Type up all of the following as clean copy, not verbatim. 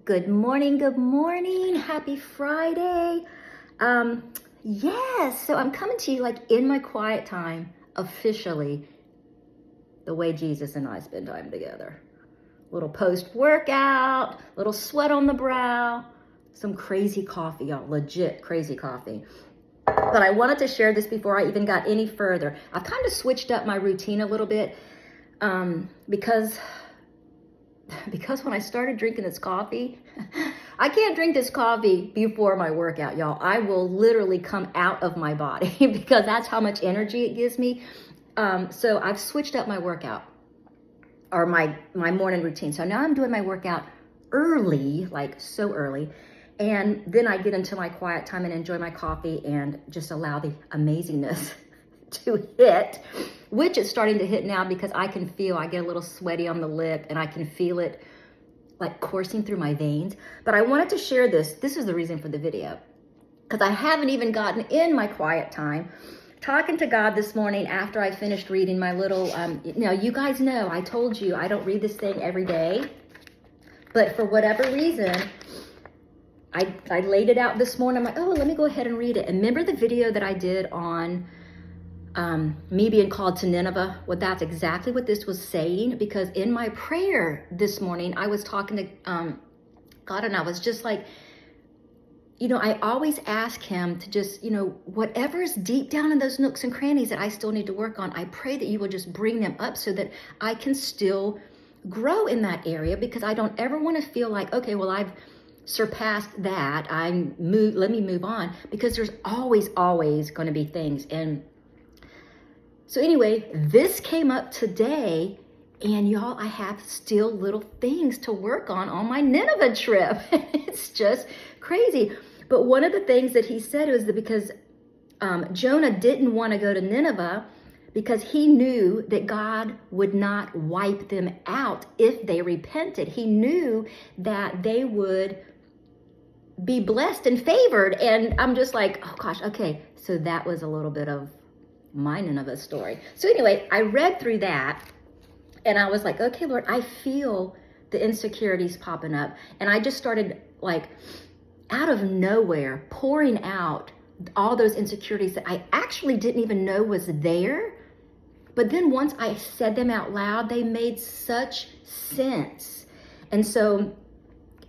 Good morning, good morning. Happy Friday. Yes, so I'm coming to you like in my quiet time, officially, the way Jesus and I spend time together. Little post-workout, little sweat on the brow, some crazy coffee, y'all, legit crazy coffee. But I wanted to share this before I even got any further. I've kind of switched up my routine a little bit because when I started drinking this coffee, I can't drink this coffee before my workout, y'all. I will literally come out of my body because that's how much energy it gives me. So I've switched up my workout or my morning routine. So now I'm doing my workout early, like so early. And then I get into my quiet time and enjoy my coffee and just allow the amazingness to hit, which is starting to hit now because I get a little sweaty on the lip and I can feel it like coursing through my veins. But I wanted to share this. This is the reason for the video, because I haven't even gotten in my quiet time talking to God this morning after I finished reading my little, now you guys know, I told you I don't read this thing every day, but for whatever reason, I laid it out this morning. I'm like, oh, let me go ahead and read it. And remember the video that I did on me being called to Nineveh? Well, that's exactly what this was saying, because in my prayer this morning, I was talking to God, and I was just like, I always ask him to just, whatever's deep down in those nooks and crannies that I still need to work on, I pray that you will just bring them up so that I can still grow in that area, because I don't ever want to feel like, okay, well, I've surpassed that. Let me move on, because there's always going to be things. And so anyway, this came up today, and y'all, I have still little things to work on my Nineveh trip. It's just crazy. But one of the things that he said was that because Jonah didn't want to go to Nineveh, because he knew that God would not wipe them out if they repented. He knew that they would be blessed and favored. And I'm just like, oh gosh, okay. So that was a little bit of my Nineveh story. So anyway, I read through that and I was like, okay, Lord, I feel the insecurities popping up. And I just started, like, out of nowhere pouring out all those insecurities that I actually didn't even know was there. But then once I said them out loud, they made such sense. And so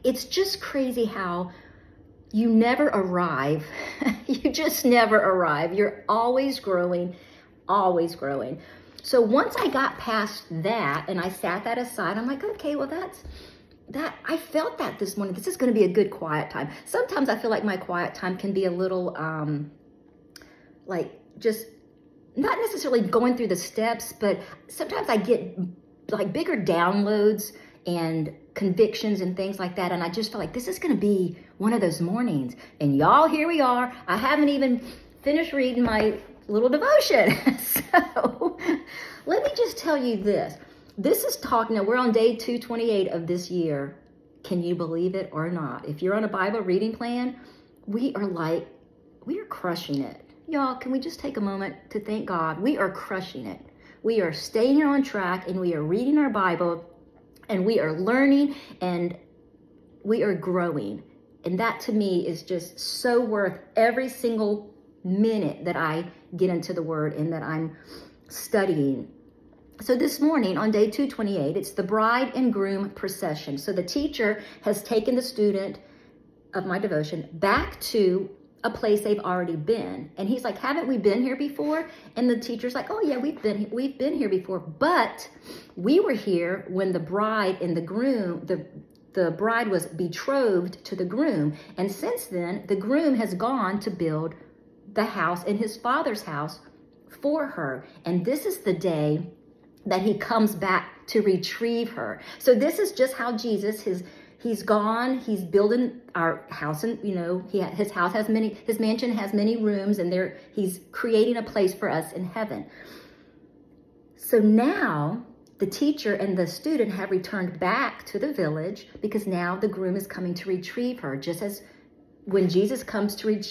it's just crazy how you never arrive. You just never arrive. You're always growing, always growing. So once I got past that and I sat that aside, I'm like, okay, well, that I felt that this morning. This is going to be a good quiet time. Sometimes I feel like my quiet time can be a little, like, just not necessarily going through the steps, but sometimes I get like bigger downloads and convictions and things like that. And I just feel like this is going to be one of those mornings. And y'all, here we are. I haven't even finished reading my little devotion. So let me just tell you this. This is talking, now we're on day 228 of this year. Can you believe it or not? If you're on a Bible reading plan, we are crushing it. Y'all, can we just take a moment to thank God? We are crushing it. We are staying on track, and we are reading our Bible, and we are learning, and we are growing. And that to me is just so worth every single minute that I get into the Word and that I'm studying. So this morning on day 228, it's the bride and groom procession. So the teacher has taken the student of my devotion back to a place they've already been. And he's like, haven't we been here before? And the teacher's like, oh yeah, we've been here before, but we were here when the bride and the groom, the bride was betrothed to the groom. And since then, the groom has gone to build the house in his father's house for her. And this is the day that he comes back to retrieve her. So this is just how Jesus, he's gone, he's building our house, and his mansion has many rooms, and he's creating a place for us in heaven. So now the teacher and the student have returned back to the village, because now the groom is coming to retrieve her, just as when Jesus comes to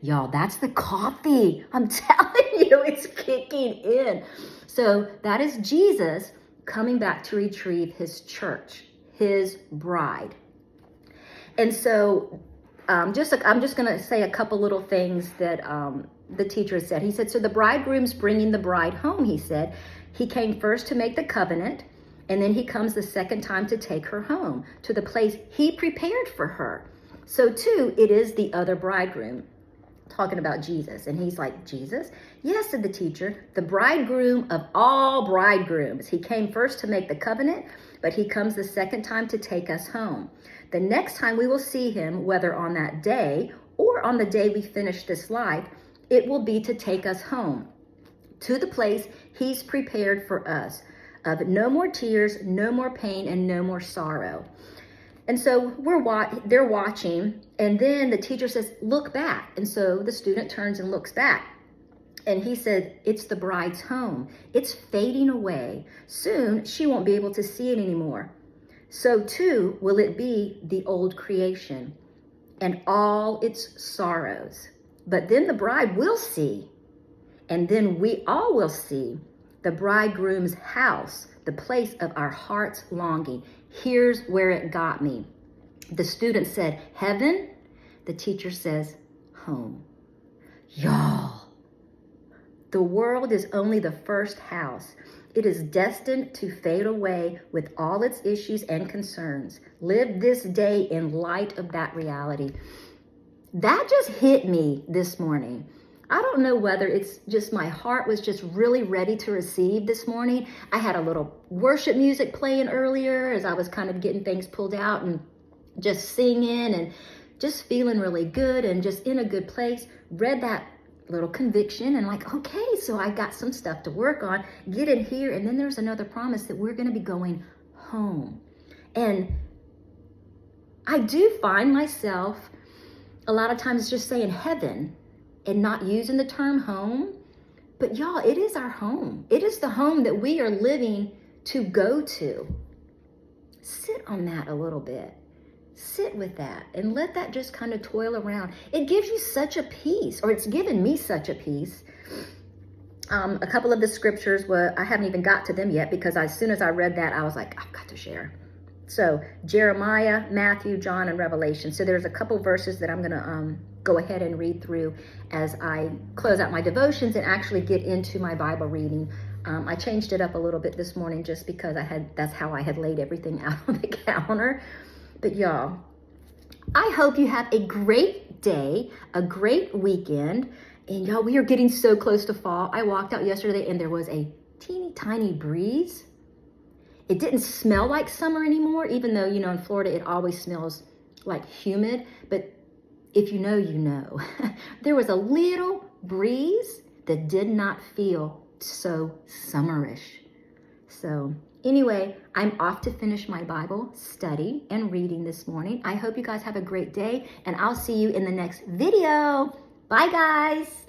y'all, that's the coffee. I'm telling you, it's kicking in. So that is Jesus coming back to retrieve his church, his bride. And so I'm just going to say a couple little things that the teacher said. He said, so the bridegroom's bringing the bride home, he said. He came first to make the covenant, and then he comes the second time to take her home to the place he prepared for her. So too, it is the other bridegroom, talking about Jesus. And he's like, Jesus? Yes, said the teacher, the bridegroom of all bridegrooms. He came first to make the covenant, but he comes the second time to take us home. The next time we will see him, whether on that day or on the day we finish this life, it will be to take us home to the place he's prepared for us, of no more tears, no more pain, and no more sorrow. And so they're watching, and then the teacher says, look back. And so the student turns and looks back. And he said, it's the bride's home. It's fading away. Soon she won't be able to see it anymore. So too will it be the old creation and all its sorrows. But then the bride will see, and then we all will see the bridegroom's house, the place of our heart's longing. Here's where it got me. The student said, heaven. The teacher says, home. Y'all, the world is only the first house. It is destined to fade away with all its issues and concerns. Live this day in light of that reality. That just hit me this morning. I don't know whether it's just my heart was just really ready to receive this morning. I had a little worship music playing earlier as I was kind of getting things pulled out and just singing and just feeling really good and just in a good place. Read that little conviction and like, okay, so I got some stuff to work on, get in here. And then there's another promise that we're going to be going home. And I do find myself a lot of times just saying heaven and not using the term home. But y'all, it is our home. It is the home that we are living to go to. Sit on that a little bit. Sit with that and let that just kind of toil around. It gives you such a peace, or it's given me such a peace. A couple of the scriptures, I haven't even got to them yet because as soon as I read that, I was like, I've got to share. So Jeremiah, Matthew, John, and Revelation. So there's a couple verses that I'm going to go ahead and read through as I close out my devotions and actually get into my Bible reading. I changed it up a little bit this morning just because that's how I had laid everything out on the counter. But y'all, I hope you have a great day, a great weekend. And y'all, we are getting so close to fall. I walked out yesterday and there was a teeny tiny breeze. It didn't smell like summer anymore, even though, in Florida, it always smells like humid. But if you know, you know. There was a little breeze that did not feel so summerish. So anyway, I'm off to finish my Bible study and reading this morning. I hope you guys have a great day, and I'll see you in the next video. Bye, guys.